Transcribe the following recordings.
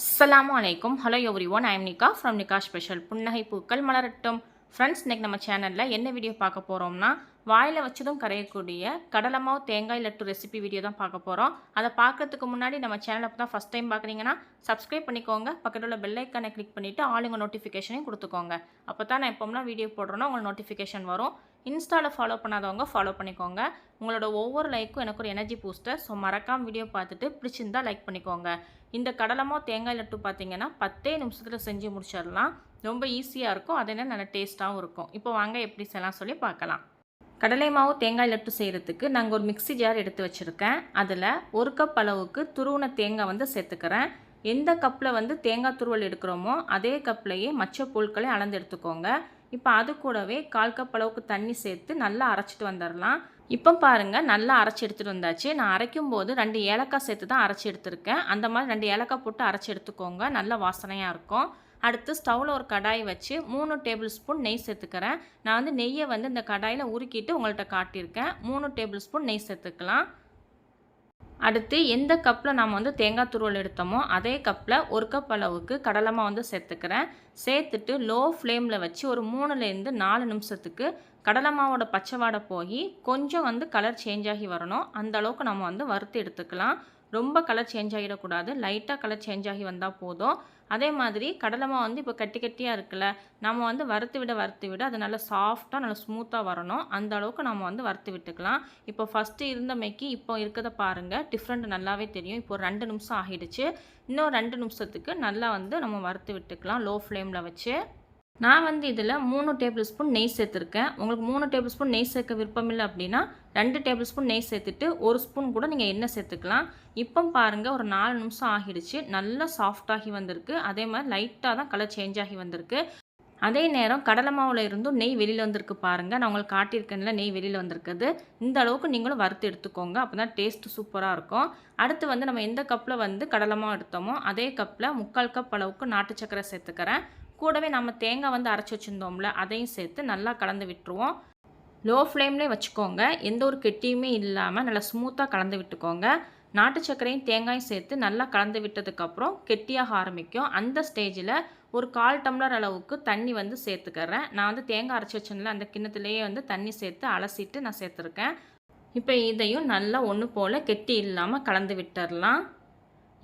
அஸ்ஸலாமு அலைக்கும். Hello everyone, I am nikah from nikah special. புன்னகை பூக்கள் மலரட்டும். ஃப்ரெண்ட்ஸ், இன்றைக்கி நம்ம சேனலில் என்ன வீடியோ பார்க்க போகிறோம்னா, வாயில் வச்சதும் கரையக்கூடிய கடலை மாவு தேங்காய் லட்டு ரெசிபி வீடியோ தான் பார்க்க போகிறோம். அதை பார்க்குறதுக்கு முன்னாடி நம்ம சேனலை தான் ஃபஸ்ட் டைம் பார்க்குறீங்கன்னா சப்ஸ்கிரைப் பண்ணிக்கோங்க. பக்கத்தில் உள்ள பெல் ஐக்கானை கிளிக் பண்ணிவிட்டு ஆளுங்க நோட்டிஃபிகேஷனையும் கொடுத்துக்கோங்க. அப்போ தான் நான் எப்போம்னா வீடியோ போடுறோன்னா உங்களுக்கு நோட்டிஃபிகேஷன் வரும். இன்ஸ்டாவில் ஃபாலோ பண்ணாதவங்க ஃபாலோ பண்ணிக்கோங்க. உங்களோட ஒவ்வொரு லைக்கும் எனக்கு ஒரு எனர்ஜி பூஸ்டர். ஸோ மறக்காமல் வீடியோ பார்த்துட்டு பிடிச்சிருந்தால் லைக் பண்ணிக்கோங்க. இந்த கடலை மாவு தேங்காய் லட்டு பார்த்தீங்கன்னா 10 நிமிஷத்தில் செஞ்சு முடிச்சிடலாம். ரொம்ப ஈஸியாக இருக்கும், அதே நேரம் நல்லா டேஸ்ட்டாகவும் இருக்கும். இப்போ வாங்க எப்படி செய்யலாம் சொல்லி பார்க்கலாம். கடலை மாவு தேங்காய் லட்டு செய்கிறதுக்கு நாங்கள் ஒரு மிக்ஸி ஜார் எடுத்து வச்சுருக்கேன். அதில் 1 கப் அளவுக்கு துருவின தேங்காய் வந்து சேர்த்துக்கிறேன். எந்த கப்பில் தேங்காய் துருவல் எடுக்கிறோமோ அதே கப்லையே மற்ற பொருட்களை அளந்து எடுத்துக்கோங்க. இப்போ அது கூடவே 1/4 கப் அளவுக்கு தண்ணி சேர்த்து நல்லா அரைச்சிட்டு வந்துடலாம். இப்போ பாருங்கள், நல்லா அரைச்சி எடுத்துகிட்டு வந்தாச்சு. நான் அரைக்கும் போது 2 ஏலக்காய் சேர்த்து தான் அரைச்சி எடுத்திருக்கேன். அந்த மாதிரி 2 ஏலக்காய் போட்டு அரைச்சி எடுத்துக்கோங்க, நல்ல வாசனையாக இருக்கும். அடுத்து ஸ்டவ்வில் ஒரு கடாய் வச்சு 3 டேபிள் ஸ்பூன் நெய் சேர்த்துக்கிறேன். நான் நெய்யை இந்த கடாயில் உருக்கிட்டு உங்கள்கிட்ட காட்டியிருக்கேன். 3 டேபிள் ஸ்பூன் நெய் சேர்த்துக்கலாம். அடுத்து எந்த கப்பில் நாம் தேங்காய் துருவல் எடுத்தோமோ அதே கப்பில் 1 கப் அளவுக்கு கடலை மாவு சேர்த்துக்கிறேன். சேர்த்துட்டு லோ ஃப்ளேமில் வச்சு ஒரு 3லேருந்து 4 நிமிஷத்துக்கு கடலை மாவோட பச்சை வாடை போய் கொஞ்சம் கலர் சேஞ்ச் ஆகி வரணும். அந்த அளவுக்கு நம்ம வறுத்து எடுத்துக்கலாம். ரொம்ப கலர் சேஞ்ச் ஆகிடக்கூடாது, லைட்டாக கலர் சேஞ்ச் ஆகி வந்தால் போதும். அதே மாதிரி கடலை மாவு இப்போ கட்டி கட்டியாக இருக்குல்ல, நம்ம வறுத்து விட அது நல்லா சாஃப்டாக நல்லா ஸ்மூத்தாக வரணும். அந்த அளவுக்கு நம்ம வறுத்து விட்டுக்கலாம். இப்போ ஃபஸ்ட்டு இருந்தமைக்கு இப்போ இருக்கிறத பாருங்கள், டிஃப்ரெண்ட் நல்லாவே தெரியும். இப்போ 2 நிமிஷம் ஆகிடுச்சு. இன்னும் 2 நிமிஷத்துக்கு நல்லா நம்ம வறுத்து விட்டுக்கலாம் லோ ஃப்ளேமில் வச்சு. நான் இதில் 3 டேபிள் ஸ்பூன் நெய் சேர்த்துருக்கேன். உங்களுக்கு 3 டேபிள் ஸ்பூன் நெய் சேர்க்க விருப்பம் இல்லை அப்படின்னா 2 டேபிள் ஸ்பூன் நெய் சேர்த்துட்டு 1 ஸ்பூன் கூட நீங்கள் எண்ணெய் சேர்த்துக்கலாம். இப்போ பாருங்கள், ஒரு 4 நிமிஷம் ஆகிடுச்சு. நல்லா சாஃப்டாகி வந்திருக்கு. அதே மாதிரி லைட்டாக தான் கலர் சேஞ்ச் ஆகி வந்திருக்கு. அதே நேரம் கடலை மாவில் இருந்தும் நெய் வெளியில் வந்திருக்கு பாருங்கள். நான் உங்களுக்கு காட்டியிருக்கேன்ல நெய் வெளியில் வந்திருக்குது. இந்த அளவுக்கு நீங்களும் வறுத்து எடுத்துக்கோங்க, அப்போ தான் டேஸ்ட்டு சூப்பராக இருக்கும். அடுத்து நம்ம எந்த கப்பில் கடலை மாவு எடுத்தோமோ அதே கப்பில் 3/4 கப் அளவுக்கு நாட்டு சர்க்கரை சேர்த்துக்கிறேன். கூடவே நம்ம தேங்காய் அரைச்சி வச்சுருந்தோம்ல, அதையும் சேர்த்து நல்லா கலந்து விட்டுருவோம். லோ ஃப்ளேம்லேயே வச்சுக்கோங்க, எந்த ஒரு கெட்டியுமே இல்லாமல் நல்லா ஸ்மூத்தாக கலந்து விட்டுக்கோங்க. நாட்டு சர்க்கரையும் தேங்காயும் சேர்த்து நல்லா கலந்து விட்டதுக்கப்புறம் கெட்டியாக ஆரம்பிக்கும். அந்த ஸ்டேஜில் ஒரு 1/4 டம்ளர் அளவுக்கு தண்ணி சேர்த்துக்கிறேன். நான் தேங்காய் அரைச்சி வச்சேன்ல, அந்த கிண்ணத்துலேயே தண்ணி சேர்த்து அலசிட்டு நான் சேர்த்துருக்கேன். இப்போ இதையும் நல்லா ஒன்று போல் கெட்டி இல்லாமல் கலந்து விட்டுடலாம்.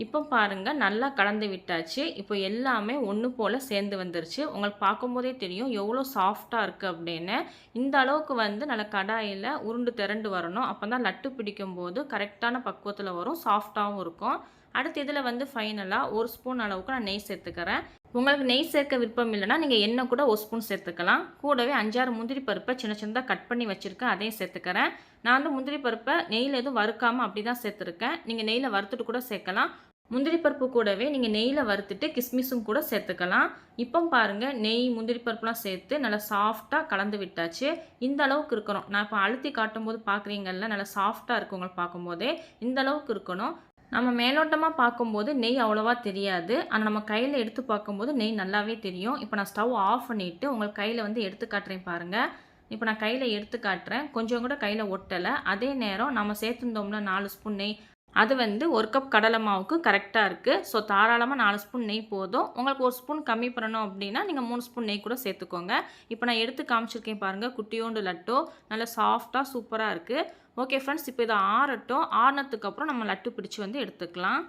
இப்போ பாருங்கள், நல்லா கலந்து விட்டாச்சு. இப்போ எல்லாமே ஒன்று போல் சேர்ந்து வந்துருச்சு. உங்களுக்கு பார்க்கும்போதே தெரியும் எவ்வளோ சாஃப்டாக இருக்குது அப்படின்னு. இந்த அளவுக்கு நல்லா கடாயில் உருண்டு திரண்டு வரணும். அப்போ தான் லட்டு பிடிக்கும்போது கரெக்டான பக்குவத்தில் வரும், சாஃப்டாகவும் இருக்கும். அடுத்து இதில் ஃபைனலாக 1 ஸ்பூன் அளவுக்கு நான் நெய் சேர்த்துக்கிறேன். உங்களுக்கு நெய் சேர்க்க விருப்பம் இல்லைன்னா நீங்கள் எண்ணெய் கூட 1 ஸ்பூன் சேர்த்துக்கலாம். கூடவே 5-6 முந்திரி பருப்பை சின்ன சின்னதாக கட் பண்ணி வச்சுருக்கேன், அதையும் சேர்த்துக்கிறேன். நான் முந்திரி பருப்பை நெய்யில் எதுவும் வறுக்காமல் அப்படி தான் சேர்த்துருக்கேன். நீங்கள் நெய்யில் வறுத்துட்டு கூட சேர்க்கலாம். முந்திரி பருப்பு கூடவே நீங்கள் நெய்யில் வறுத்துட்டு கிஸ்மிஸும் கூட சேர்த்துக்கலாம். இப்போ பாருங்கள், நெய் முந்திரி பருப்புலாம் சேர்த்து நல்லா சாஃப்டாக கலந்து விட்டாச்சு. இந்த அளவுக்கு இருக்கணும். நான் இப்போ அழுத்தி காட்டும்போது பார்க்குறீங்கல்ல, நல்லா சாஃப்டாக இருக்கும். உங்களுக்கு பார்க்கும்போதே இந்த அளவுக்கு இருக்கணும். நம்ம மேலோட்டமாக பார்க்கும்போது நெய் அவ்வளோவா தெரியாது, ஆனால் நம்ம கையில் எடுத்து பார்க்கும்போது நெய் நல்லாவே தெரியும். இப்போ நான் ஸ்டவ் ஆஃப் பண்ணிவிட்டு உங்களுக்கு கையில் எடுத்து காட்டுறேன் பாருங்கள். இப்போ நான் கையில் எடுத்து காட்டுறேன், கொஞ்சம் கூட கையில் ஒட்டலை. அதே நேரம் நம்ம சேர்த்துருந்தோம்னா 4 ஸ்பூன் நெய், அது 1 கப் கடலை மாவுக்கு கரெக்டாக இருக்குது. ஸோ தாராளமாக 4 ஸ்பூன் நெய் போதும். உங்களுக்கு 1 ஸ்பூன் கம்மி பண்ணணும் அப்படின்னா நீங்கள் 3 ஸ்பூன் நெய் கூட சேர்த்துக்கோங்க. இப்போ நான் எடுத்து காமிச்சிருக்கேன் பாருங்கள், குட்டியோண்டு லட்டு நல்லா சாஃப்டாக சூப்பராக இருக்குது. ஓகே ஃப்ரெண்ட்ஸ், இப்போ இதை ஆறட்டும். ஆறினதுக்கப்புறம் நம்ம லட்டு பிடிச்சி எடுத்துக்கலாம்.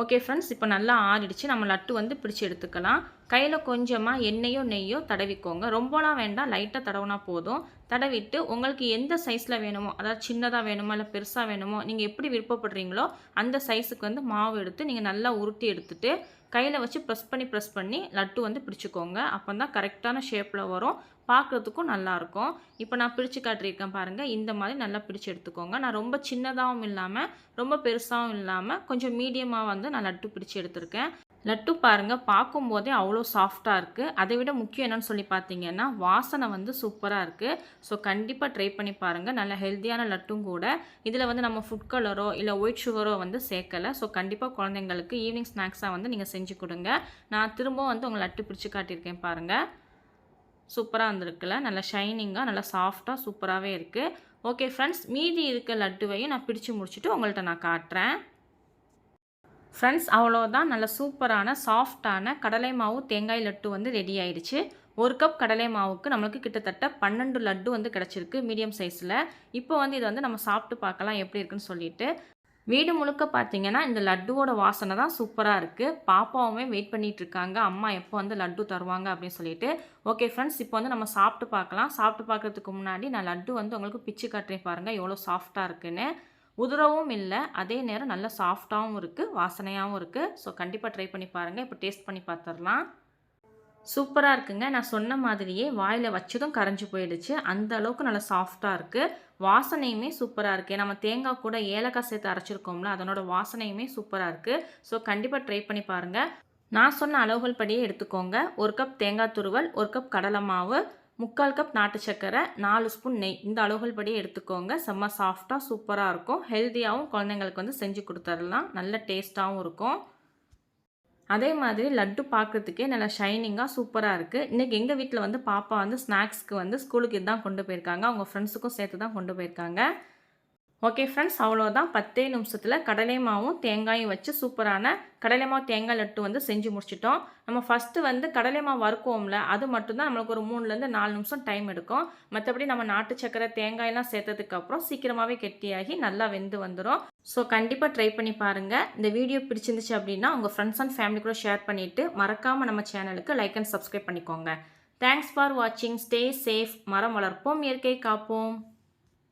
ஓகே ஃப்ரெண்ட்ஸ், இப்போ நல்லா ஆறிடுச்சு. நம்ம லட்டு பிடிச்சி எடுத்துக்கலாம். கையில் கொஞ்சமாக எண்ணெயோ நெய்யோ தடவிக்கோங்க. ரொம்பலாம் வேண்டாம், லைட்டாக தடவினா போதும். தடவிட்டு உங்களுக்கு எந்த சைஸில் வேணுமோ, அதாவது சின்னதாக வேணுமோ இல்லை பெருசாக வேணுமோ, நீங்கள் எப்படி விருப்பப்படுறீங்களோ அந்த சைஸுக்கு மாவு எடுத்து நீங்கள் நல்லா உருட்டி எடுத்துகிட்டு கையில் வச்சு ப்ரெஸ் பண்ணி லட்டு பிடிச்சிக்கோங்க. அப்போ தான் கரெக்டான ஷேப்பில் வரும், பார்க்குறதுக்கும் நல்லாயிருக்கும். இப்போ நான் பிடிச்சி காட்டியிருக்கேன் பாருங்கள், இந்த மாதிரி நல்லா பிடிச்சி எடுத்துக்கோங்க. நான் ரொம்ப சின்னதாகவும் இல்லாமல் ரொம்ப பெருசாகவும் இல்லாமல் கொஞ்சம் மீடியமாக நான் லட்டு பிடிச்சி எடுத்திருக்கேன். லட்டு பாருங்கள், பார்க்கும்போதே அவ்வளோ சாஃப்டாக இருக்குது. அதை விட முக்கியம் என்னென்னு சொல்லி பார்த்தீங்கன்னா வாசனை சூப்பராக இருக்குது. ஸோ கண்டிப்பாக ட்ரை பண்ணி பாருங்கள். நல்ல ஹெல்த்தியான லட்டும் கூட. இதில் நம்ம ஃபுட் கலரோ இல்லை ஒயிட் சுகரோ சேர்க்கலை. ஸோ கண்டிப்பாக குழந்தைங்களுக்கு ஈவினிங் ஸ்நாக்ஸாக நீங்கள் செஞ்சு கொடுங்க. நான் திரும்ப உங்கள் லட்டு பிடிச்சி காட்டியிருக்கேன் பாருங்கள். சூப்பராக வந்திருக்குல்ல, நல்லா ஷைனிங்காக நல்லா சாஃப்டாக சூப்பராகவே இருக்குது. ஓகே ஃப்ரெண்ட்ஸ், மீதி இருக்க லட்டுவையும் நான் பிடிச்சி முடிச்சுட்டு உங்கள்கிட்ட நான் காட்டுறேன். ஃப்ரெண்ட்ஸ் அவ்வளோதான், நல்ல சூப்பரான சாஃப்டான கடலை மாவு தேங்காய் லட்டு வந்து ரெடி ஆயிடுச்சு. 1 கப் கடலை மாவுக்கு நம்மளுக்கு கிட்டத்தட்ட 12 லட்டு வந்து கிடச்சிருக்கு மீடியம் சைஸில். இப்போ வந்து இதை வந்து நம்ம சாப்பிட்டு பார்க்கலாம் எப்படி இருக்குன்னு சொல்லிட்டு. வீடு முழுக்க பார்த்தீங்கன்னா இந்த லட்டுவோட வாசனை தான் சூப்பராக இருக்குது. பாப்பாவுமே வெயிட் பண்ணிகிட்டு இருக்காங்க, அம்மா எப்போ வந்து லட்டு தருவாங்க அப்படின்னு சொல்லிட்டு. ஓகே ஃப்ரெண்ட்ஸ், இப்போ வந்து நம்ம சாப்பிட்டு பார்க்கலாம். சாப்பிட்டு பார்க்குறதுக்கு முன்னாடி நான் லட்டு வந்து உங்களுக்கு பிச்சு காட்டுறேன் பாருங்கள் எவ்வளோ சாஃப்டாக இருக்குன்னு. உதிரவும் இல்லை, அதே நேரம் நல்லா சாஃப்டாகவும் இருக்குது, வாசனையாகவும் இருக்குது. ஸோ கண்டிப்பாக ட்ரை பண்ணி பாருங்கள். இப்போ டேஸ்ட் பண்ணி பார்த்துடலாம். சூப்பராக இருக்குங்க. நான் சொன்ன மாதிரியே வாயில் வச்சதும் கரைஞ்சி போயிடுச்சு. அந்த அளவுக்கு நல்லா சாஃப்டாக இருக்குது. வாசனையுமே சூப்பராக இருக்குது. நம்ம தேங்காய் கூட ஏலக்காய் சேர்த்து அரைச்சிருக்கோம்ல, அதனோட வாசனையுமே சூப்பராக இருக்குது. ஸோ கண்டிப்பாக ட்ரை பண்ணி பாருங்கள். நான் சொன்ன அளவுகள் படியே எடுத்துக்கோங்க. 1 கப் தேங்காய் துருவல், 1 கப் கடலை மாவு, 3/4 கப் நாட்டு சர்க்கரை, 4 ஸ்பூன் நெய். இந்த அளவுகள் படியே எடுத்துக்கோங்க. செம்ம சாஃப்டாக சூப்பராக இருக்கும். ஹெல்த்தியாகவும் குழந்தைங்களுக்கு வந்து செஞ்சு கொடுத்துடலாம். நல்ல டேஸ்ட்டாகவும் இருக்கும். அதே மாதிரி லட்டு பார்க்குறதுக்கே நல்லா ஷைனிங்காக சூப்பராக இருக்குது. இன்றைக்கி எங்கள் வீட்டில் வந்து பாப்பா வந்து ஸ்நாக்ஸ்க்கு வந்து ஸ்கூலுக்கு இதுதான் கொண்டு போயிருக்காங்க. அவங்க ஃப்ரெண்ட்ஸுக்கும் சேர்த்து தான் கொண்டு போயிருக்காங்க. ஓகே ஃப்ரெண்ட்ஸ், அவ்வளோதான். 10 நிமிஷத்தில் கடலை மாவும் தேங்காயும் வச்சு சூப்பரான கடலை மாவு தேங்காய் லட்டு வந்து செஞ்சு முடிச்சிட்டோம். நம்ம ஃபஸ்ட்டு வந்து கடலை மாவு வறுக்குவோம்ல, அது மட்டும்தான் நம்மளுக்கு ஒரு 3லேருந்து 4 நிமிஷம் டைம் எடுக்கும். மற்றபடி நம்ம நாட்டு சக்கரை தேங்காயெல்லாம் சேர்த்ததுக்கப்புறம் சீக்கிரமாகவே கெட்டியாகி நல்லா வெந்து வந்துடும். ஸோ கண்டிப்பாக ட்ரை பண்ணி பாருங்கள். இந்த வீடியோ பிடிச்சிருந்துச்சு அப்படின்னா உங்கள் ஃப்ரெண்ட்ஸ் அண்ட் ஃபேமிலி கூட ஷேர் பண்ணிவிட்டு மறக்காமல் நம்ம சேனலுக்கு லைக் அண்ட் சப்ஸ்கிரைப் பண்ணிக்கோங்க. தேங்க்ஸ் ஃபார் வாட்சிங். Stay safe. மரம் வளர்ப்போம், இயற்கை காப்போம்.